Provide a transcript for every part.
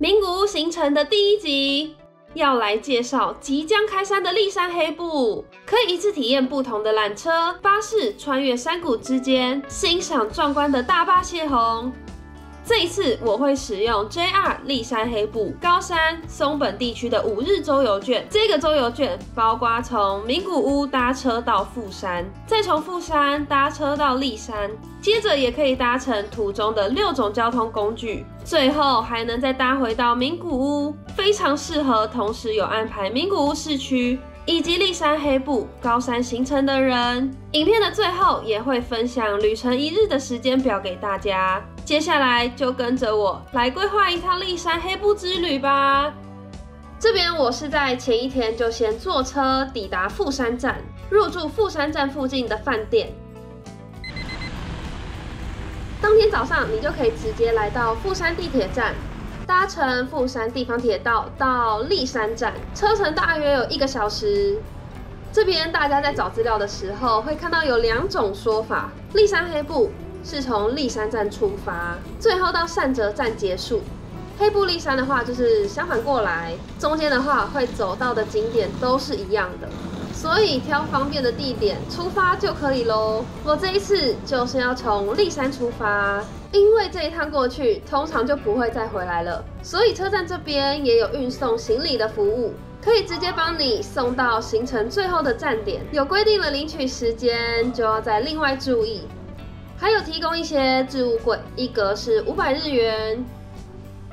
名古屋行程的第1集，要来介绍即将开山的立山黑部，可以一次体验不同的缆车、巴士，穿越山谷之间，欣赏壮观的大坝泄洪。这一次我会使用 JR 立山黑部高山松本地区的5日周游券。这个周游券包括从名古屋搭车到富山，再从富山搭车到立山，接着也可以搭乘途中的6种交通工具，最后还能再搭回到名古屋，非常适合同时有安排名古屋市区以及立山黑部高山行程的人。影片的最后也会分享旅程1日的时间表给大家。接下来就跟着我来规划一趟立山黑部之旅吧。这边我是在前一天就先坐车抵达富山站，入住富山站附近的饭店。当天早上你就可以直接来到富山地铁站，搭乘富山地方铁道到立山站，车程大约有1个小时。这边大家在找资料的时候会看到有2种说法，立山黑部是从立山站出发，最后到善泽站结束。黑部立山的话就是相反过来，中间的话会走到的景点都是一样的，所以挑方便的地点出发就可以咯。我这一次就是要从立山出发，因为这一趟过去通常就不会再回来了，所以车站这边也有运送行李的服务，可以直接帮你送到行程最后的站点。有规定的领取时间，就要再另外注意。还有提供一些置物柜，一格是500日元。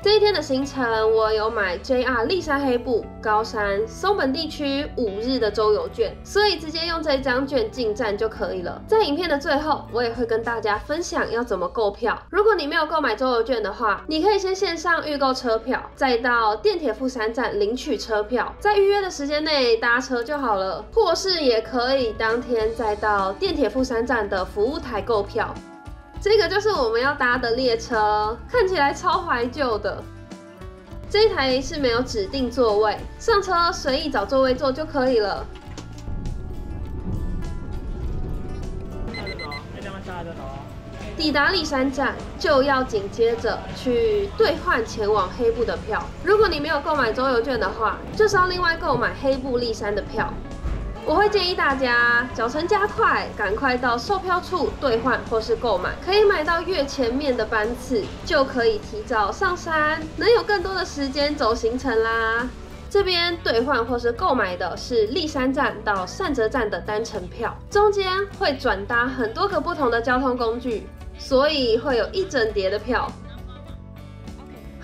这一天的行程，我有买 JR 立山黑部高山松本地区5日的周游券，所以直接用这张券进站就可以了。在影片的最后，我也会跟大家分享要怎么购票。如果你没有购买周游券的话，你可以先线上预购车票，再到电铁富山站领取车票，在预约的时间内搭车就好了，或是也可以当天再到电铁富山站的服务台购票。这个就是我们要搭的列车，看起来超怀旧的。这一台是没有指定座位，上车随意找座位坐就可以了。抵达立山站就要紧接着去兑换前往黑部的票。如果你没有购买周游券的话，就是要另外购买黑部立山的票。我会建议大家脚程加快，赶快到售票处兑换或是购买，可以买到越前面的班次，就可以提早上山，能有更多的时间走行程啦。这边兑换或是购买的是立山站到善泽站的单程票，中间会转搭很多个不同的交通工具，所以会有一整叠的票。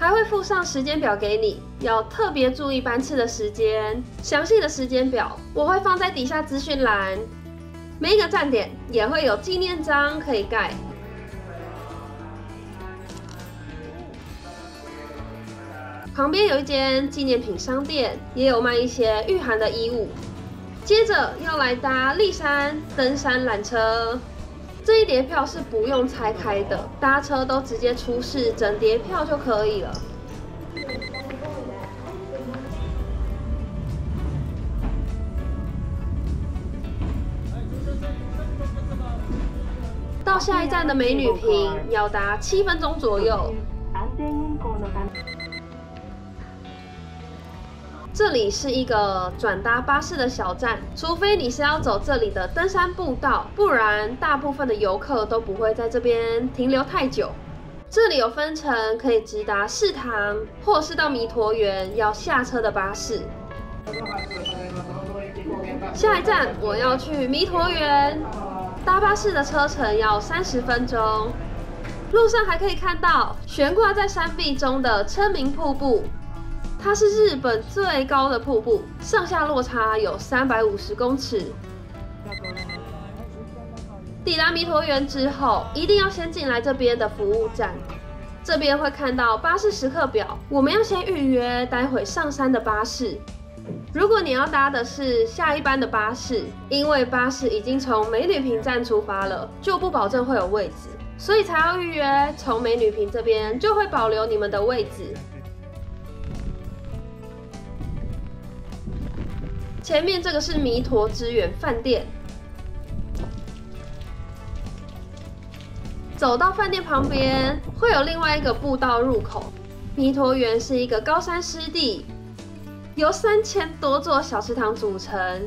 还会附上时间表给你，要特别注意班次的时间。详细的时间表我会放在底下资讯栏，每一个站点也会有纪念章可以盖。旁边有一间纪念品商店，也有卖一些御寒的衣物。接着要来搭立山登山缆车。这一叠票是不用拆开的，搭车都直接出示整叠票就可以了。到下一站的美女坪要搭7分钟左右。这里是一个转搭巴士的小站，除非你是要走这里的登山步道，不然大部分的游客都不会在这边停留太久。这里有分成可以直达市堂，或是到弥陀园要下车的巴士。下一站我要去弥陀园，搭巴士的车程要30分钟。路上还可以看到悬挂在山壁中的称名瀑布。它是日本最高的瀑布，上下落差有350公尺。抵达弥陀园之后，一定要先进来这边的服务站，这边会看到巴士时刻表，我们要先预约待会上山的巴士。如果你要搭的是下一班的巴士，因为巴士已经从美女坪站出发了，就不保证会有位置，所以才要预约。从美女坪这边就会保留你们的位置。前面这个是弥陀之园饭店，走到饭店旁边会有另外一个步道入口，弥陀园是一个高山湿地，由3000多座小池塘组成。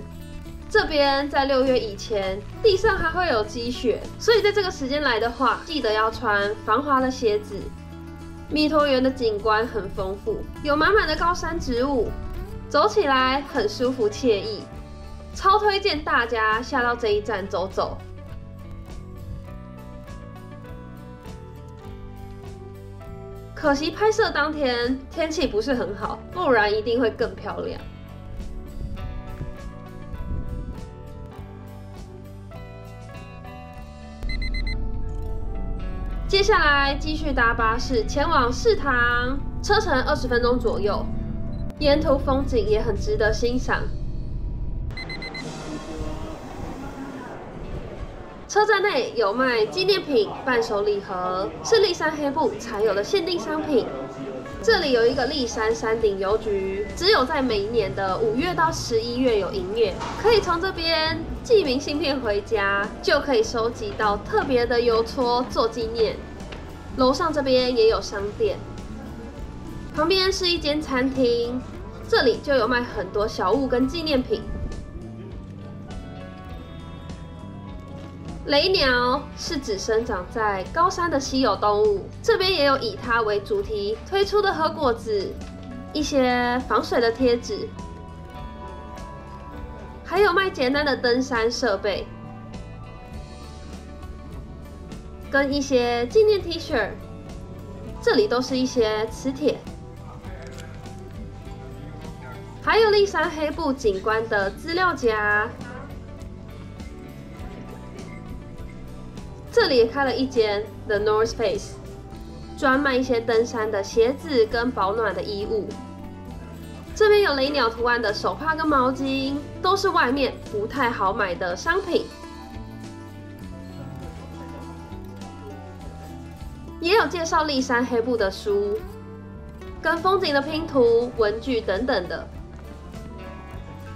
这边在6月以前，地上还会有积雪，所以在这个时间来的话，记得要穿防滑的鞋子。弥陀园的景观很丰富，有满满的高山植物，走起来很舒服惬意，超推荐大家下到这一站走走。可惜拍摄当天天气不是很好，不然一定会更漂亮。接下来继续搭巴士前往世堂，车程20分钟左右，沿途风景也很值得欣赏。车站内有卖纪念品、伴手礼盒，是立山黑部才有的限定商品。这里有一个立山山顶邮局，只有在每一年的5月到11月有营业，可以从这边寄明信片回家，就可以收集到特别的邮戳做纪念。楼上这边也有商店，旁边是一间餐厅，这里就有卖很多小物跟纪念品。雷鸟是指生长在高山的稀有动物，这边也有以它为主题推出的和果子、一些防水的贴纸，还有卖简单的登山设备，跟一些纪念 T 恤，这里都是一些磁铁，还有立山黑部景观的资料夹。这里也开了一间 The North Face， 专卖一些登山的鞋子跟保暖的衣物。这边有雷鸟图案的手帕跟毛巾，都是外面不太好买的商品。也有介绍立山黑部的书，跟风景的拼图、文具等等的。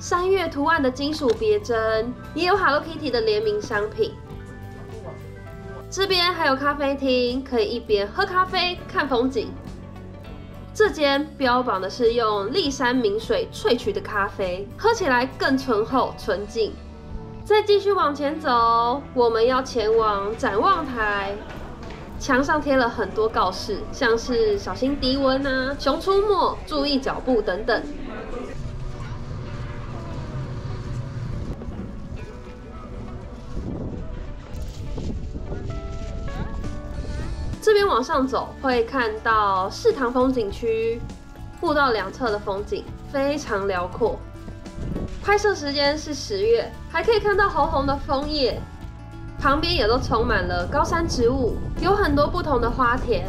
山岳图案的金属别针，也有 Hello Kitty 的联名商品。这边还有咖啡厅，可以一边喝咖啡看风景。这间标榜的是用立山名水萃取的咖啡，喝起来更醇厚纯净。再继续往前走，我们要前往展望台，墙上贴了很多告示，像是小心低温啊、熊出没、注意脚步等等。这边往上走会看到世堂风景区，步道两侧的风景非常辽阔。拍摄时间是10月，还可以看到红红的枫叶，旁边也都充满了高山植物，有很多不同的花田。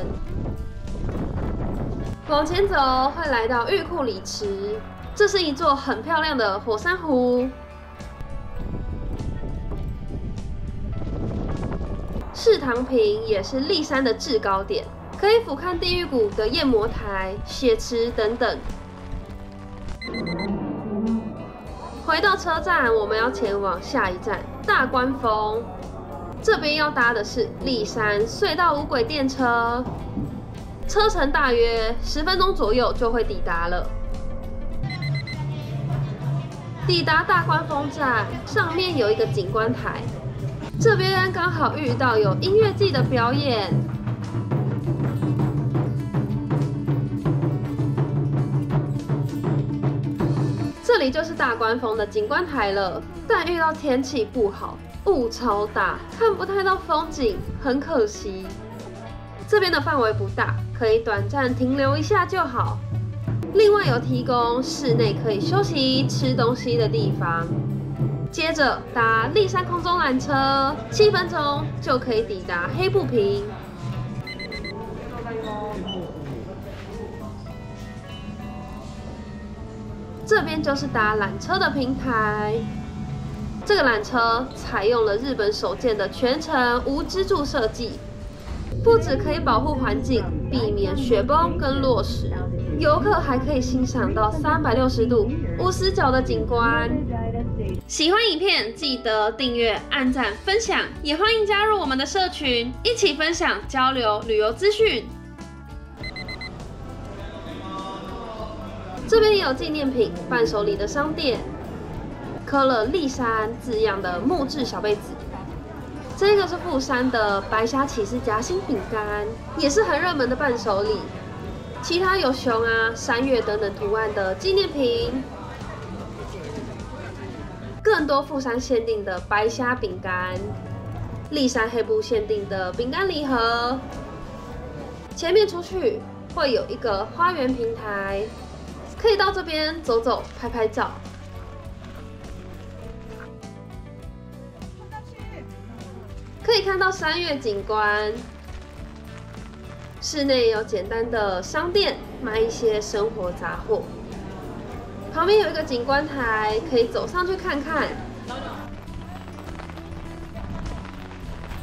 往前走会来到玉库里池，这是一座很漂亮的火山湖。世堂坪也是立山的制高点，可以俯瞰地狱谷的焰魔台、血池等等。回到车站，我们要前往下一站大关峰。这边要搭的是立山隧道无轨电车，车程大约10分钟左右就会抵达了。抵达大关峰站，上面有一个景观台。这边刚好遇到有音乐季的表演，这里就是大关峰的景观台了。但遇到天气不好，雾超大，看不太到风景，很可惜。这边的范围不大，可以短暂停留一下就好。另外有提供室内可以休息、吃东西的地方。接着搭立山空中缆车，7分钟就可以抵达黑部坪。这边就是搭缆车的平台。这个缆车采用了日本首建的全程无支柱设计，不只可以保护环境，避免雪崩跟落石，游客还可以欣赏到360度无死角的景观。喜欢影片记得订阅、按赞、分享，也欢迎加入我们的社群，一起分享交流旅游资讯。这边也有纪念品、伴手礼的商店，刻了立山字样的木质小杯子。这个是富山的白虾起司夹心饼干，也是很热门的伴手礼。其他有熊啊、山岳等等图案的纪念品。更多富山限定的白虾饼干，立山黑布限定的饼干礼盒。前面出去会有一个花园平台，可以到这边走走、拍拍照。可以看到山岳景观。室内有简单的商店，卖一些生活杂货。旁边有一个景观台，可以走上去看看。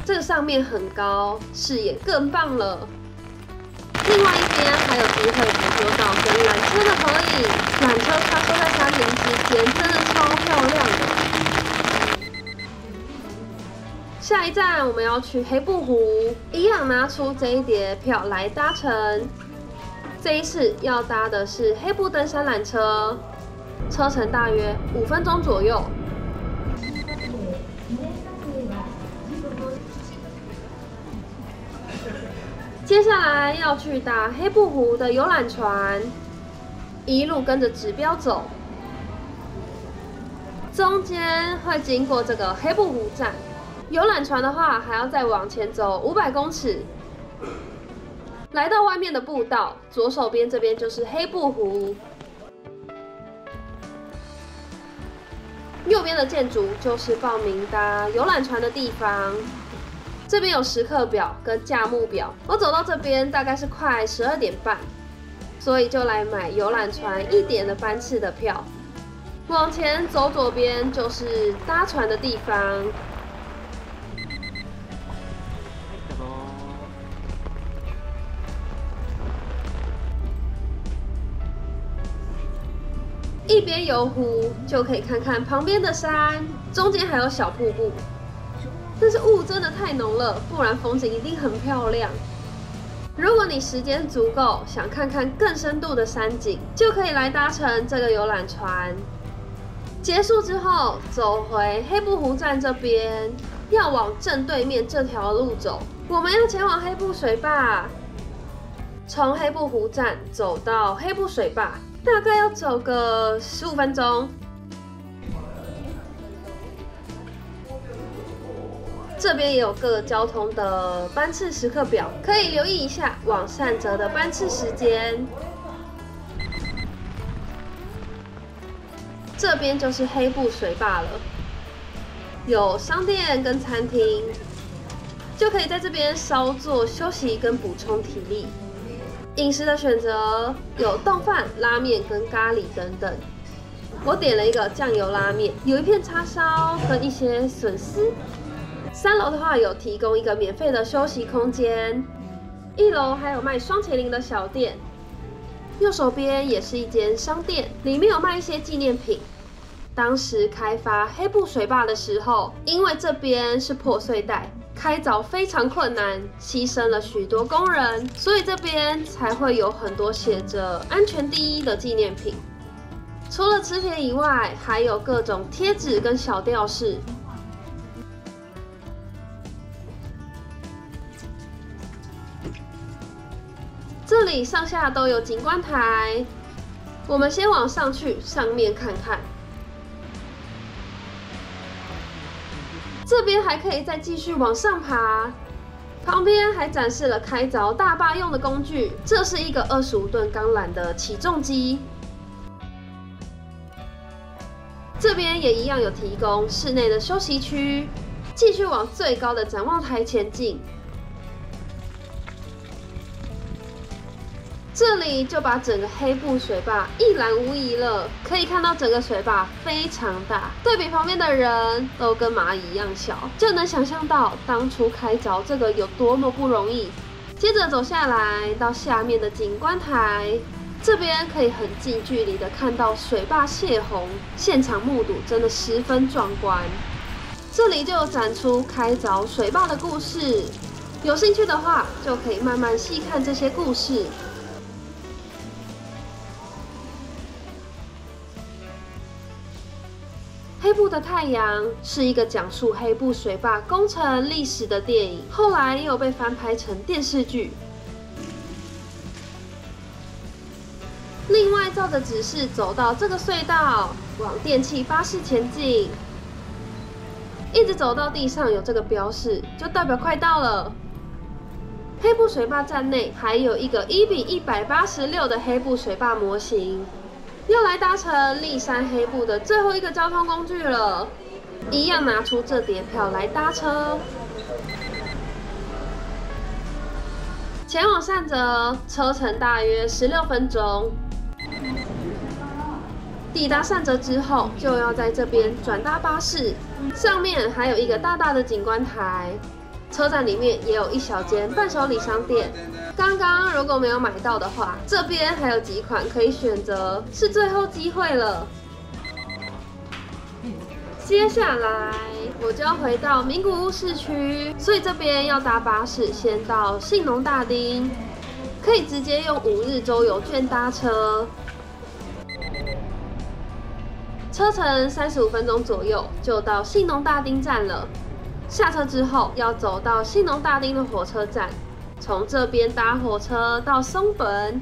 这个上面很高，视野更棒了。另外一边还有机会捕捉到跟缆车的合影，缆车穿梭在山林之间，真的超漂亮的。下一站我们要去黑布湖，一样拿出这一叠票来搭乘。这一次要搭的是黑布登山缆车。车程大约5分钟左右。接下来要去搭黑布湖的游览船，一路跟着指标走，中间会经过这个黑布湖站。游览船的话，还要再往前走500公尺，来到外面的步道，左手边这边就是黑布湖。右边的建筑就是报名搭游览船的地方，这边有时刻表跟价目表。我走到这边大概是快12点半，所以就来买游览船1点的班次的票。往前走左边就是搭船的地方。一边游湖就可以看看旁边的山，中间还有小瀑布。但是雾真的太浓了，不然风景一定很漂亮。如果你时间足够，想看看更深度的山景，就可以来搭乘这个游览船。结束之后，走回黑布湖站这边，要往正对面这条路走。我们要前往黑布水坝，从黑布湖站走到黑布水坝。大概要走个15分钟。这边也有各个交通的班次时刻表，可以留意一下往善泽的班次时间。这边就是黑布水坝了，有商店跟餐厅，就可以在这边稍作休息跟补充体力。饮食的选择有冻饭、拉面跟咖喱等等。我点了一个酱油拉面，有一片叉烧跟一些笋丝。3楼的话有提供一个免费的休息空间，1楼还有卖双麒麟的小店。右手边也是一间商店，里面有卖一些纪念品。当时开发黑布水坝的时候，因为这边是破碎带。开凿非常困难，牺牲了许多工人，所以这边才会有很多写着"安全第一"的纪念品。除了磁铁以外，还有各种贴纸跟小吊饰。这里上下都有景观台，我们先往上去，上面看看。这边还可以再继续往上爬，旁边还展示了开凿大坝用的工具，这是一个25吨钢缆的起重机。这边也一样有提供室内的休息区，继续往最高的展望台前进。这里就把整个黑布水坝一览无遗了，可以看到整个水坝非常大，对比旁边的人都跟蚂蚁一样小，就能想象到当初开凿这个有多么不容易。接着走下来到下面的景观台，这边可以很近距离的看到水坝泄洪，现场目睹真的十分壮观。这里就有展出开凿水坝的故事，有兴趣的话就可以慢慢细看这些故事。黑部的太阳是一个讲述黑部水坝工程历史的电影，后来也有被翻拍成电视剧。另外，照着指示走到这个隧道，往电气巴士前进，一直走到地上有这个标示，就代表快到了。黑部水坝站内还有一个1:186的黑部水坝模型。要来搭乘立山黑部的最后一个交通工具了，一样拿出这叠票来搭车。前往善泽，车程大约16分钟。抵达善泽之后，就要在这边转搭巴士，上面还有一个大大的景观台。车站里面也有一小间伴手礼商店。刚刚如果没有买到的话，这边还有几款可以选择，是最后机会了。接下来我就要回到名古屋市区，所以这边要搭巴士先到信浓大町，可以直接用5日周游券搭车，车程35分钟左右就到信浓大町站了。下车之后要走到信浓大町的火车站，从这边搭火车到松本，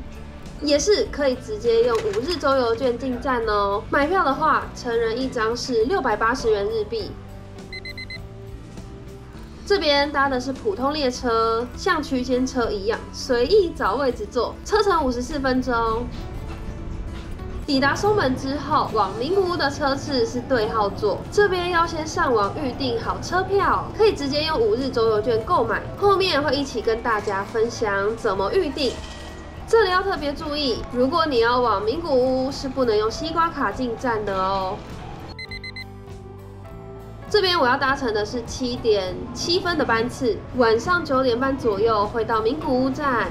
也是可以直接用5日周游券进站哦。买票的话，成人一张是680元日币。这边搭的是普通列车，像区间车一样，随意找位置坐，车程54分钟。抵达松本之后，往名古屋的车次是对号座，这边要先上网预订好车票，可以直接用5日周游券购买。后面会一起跟大家分享怎么预订。这里要特别注意，如果你要往名古屋，是不能用西瓜卡进站的哦。这边我要搭乘的是7点7分的班次，晚上9点半左右会到名古屋站。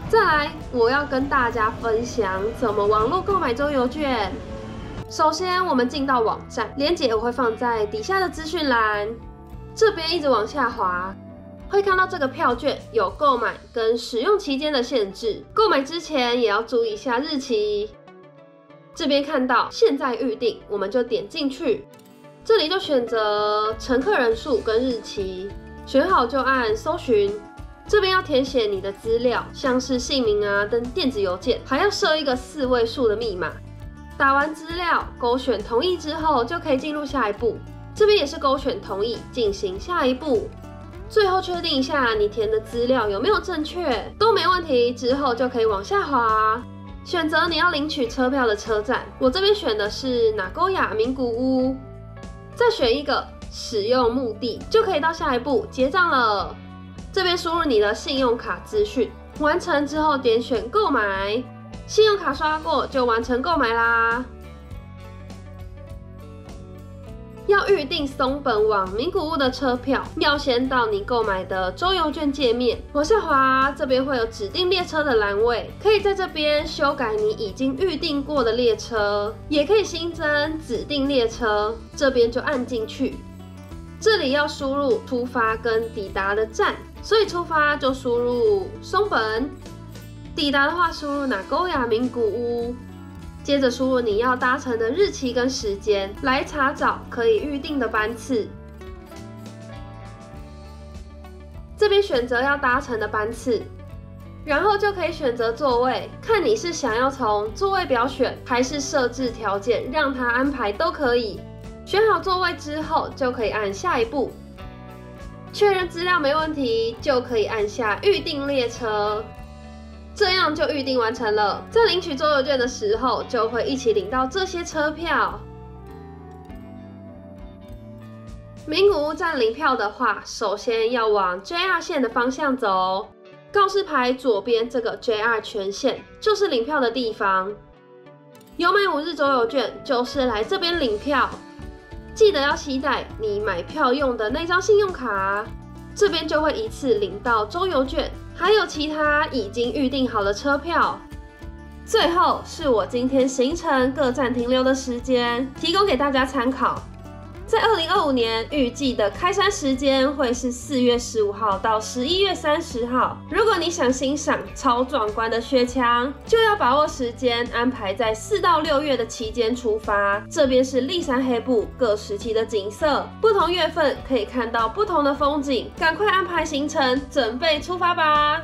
再来，我要跟大家分享怎么网络购买周游券。首先，我们进到网站，连结我会放在底下的资讯栏。这边一直往下滑，会看到这个票券有购买跟使用期间的限制，购买之前也要注意一下日期。这边看到现在预订，我们就点进去，这里就选择乘客人数跟日期，选好就按搜寻。这边要填写你的资料，像是姓名啊、跟电子邮件，还要设一个4位数的密码。打完资料，勾选同意之后，就可以进入下一步。这边也是勾选同意，进行下一步。最后确定一下你填的资料有没有正确，都没问题之后就可以往下滑，选择你要领取车票的车站。我这边选的是名古屋名古屋，再选一个使用目的，就可以到下一步结账了。这边输入你的信用卡资讯，完成之后点选购买，信用卡刷过就完成购买啦。要预订松本往名古屋的车票，要先到你购买的周游券界面，往下滑，这边会有指定列车的栏位，可以在这边修改你已经预订过的列车，也可以新增指定列车，这边就按进去。这里要输入出发跟抵达的站，所以出发就输入松本，抵达的话输入名古屋名古屋，接着输入你要搭乘的日期跟时间，来查找可以预订的班次。这边选择要搭乘的班次，然后就可以选择座位，看你是想要从座位表选，还是设置条件让它安排都可以。选好座位之后，就可以按下一步，确认资料没问题，就可以按下预订列车，这样就预订完成了。在领取周游券的时候，就会一起领到这些车票。名古屋站领票的话，首先要往 JR 线的方向走，告示牌左边这个 JR 全线就是领票的地方。有买5日周游券，就是来这边领票。记得要携带你买票用的那张信用卡，这边就会一次领到周游券，还有其他已经预订好的车票。最后是我今天行程各站停留的时间，提供给大家参考。在2025年预计的开山时间会是4月15号到11月30号。如果你想欣赏超壮观的雪墙，就要把握时间，安排在4到6月的期间出发。这边是立山黑部各时期的景色，不同月份可以看到不同的风景，赶快安排行程，准备出发吧！